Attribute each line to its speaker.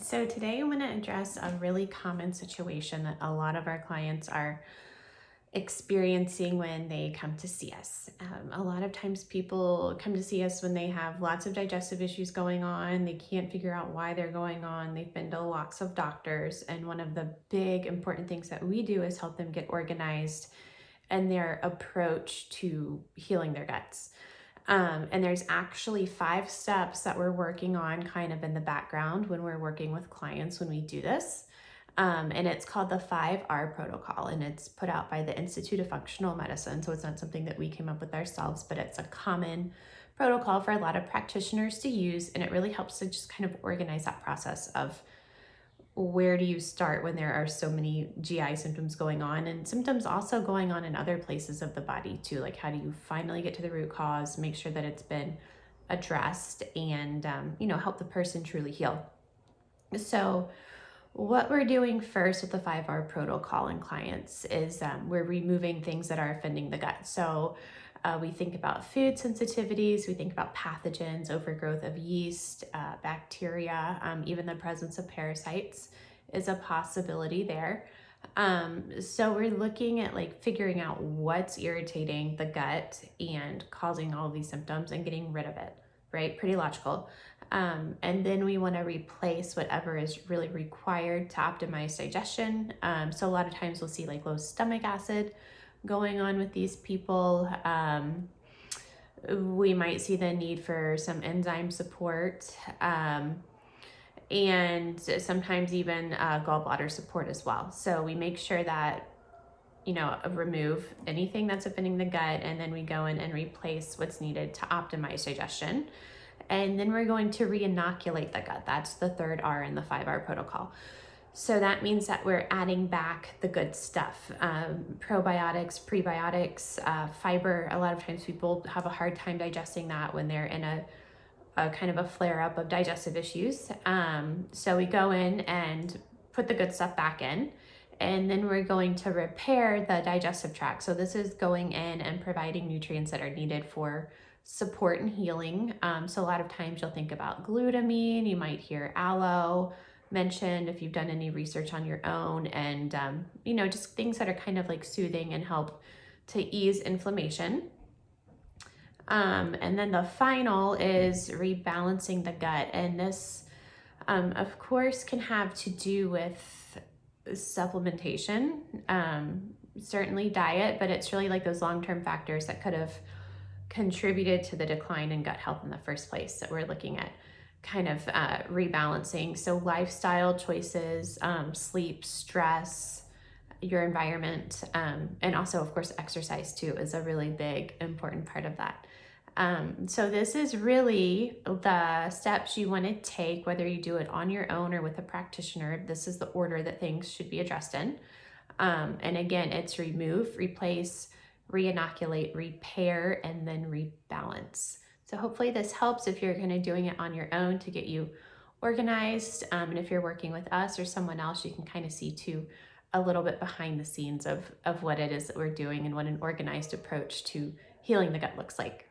Speaker 1: So today I'm going to address a really common situation that a lot of our clients are experiencing when they come to see us. A lot of times people come to see us when they have lots of digestive issues going on. They can't figure out why they're going on. They've been to lots of doctors. And one of the big important things that we do is help them get organized and their approach to healing their guts. And there's actually 5 steps that we're working on kind of in the background when we're working with clients when we do this. And it's called the 5R protocol, and it's put out by the Institute of Functional Medicine. So it's not something that we came up with ourselves, but it's a common protocol for a lot of practitioners to use. And it really helps to just kind of organize that process of where do you start when there are so many GI symptoms going on, and symptoms also going on in other places of the body too. Like, how do you finally get to the root cause, make sure that it's been addressed, and help the person truly heal. So what we're doing first with the 5R protocol in clients is we're removing things that are offending the gut. So we think about food sensitivities, we think about pathogens, overgrowth of yeast, bacteria, even the presence of parasites is a possibility there. So we're looking at figuring out what's irritating the gut and causing all of these symptoms and getting rid of it, right? Pretty logical. And then we want to replace whatever is really required to optimize digestion. So a lot of times we'll see low stomach acid going on with these people. We might see the need for some enzyme support, and sometimes even gallbladder support as well. So we make sure that remove anything that's offending the gut, and then we go in and replace what's needed to optimize digestion. And then we're going to reinoculate the gut. That's the third R in the 5R protocol. So that means that we're adding back the good stuff, probiotics, prebiotics, fiber. A lot of times people have a hard time digesting that when they're in a kind of a flare up of digestive issues. So we go in and put the good stuff back in, and then we're going to repair the digestive tract. So this is going in and providing nutrients that are needed for support and healing. So a lot of times you'll think about glutamine, you might hear aloe mentioned if you've done any research on your own, and just things that are kind of soothing and help to ease inflammation. And then the final is rebalancing the gut, and this of course can have to do with supplementation, certainly diet, but it's really those long-term factors that could have contributed to the decline in gut health in the first place that we're looking at kind of rebalancing. So lifestyle choices, sleep, stress, your environment, and also of course exercise too is a really big important part of that. So this is really the steps you want to take, whether you do it on your own or with a practitioner. This is the order that things should be addressed in. And again, it's remove, replace, reinoculate, repair, and then rebalance. So hopefully this helps if you're kind of doing it on your own to get you organized. And if you're working with us or someone else, you can kind of see too a little bit behind the scenes of what it is that we're doing and what an organized approach to healing the gut looks like.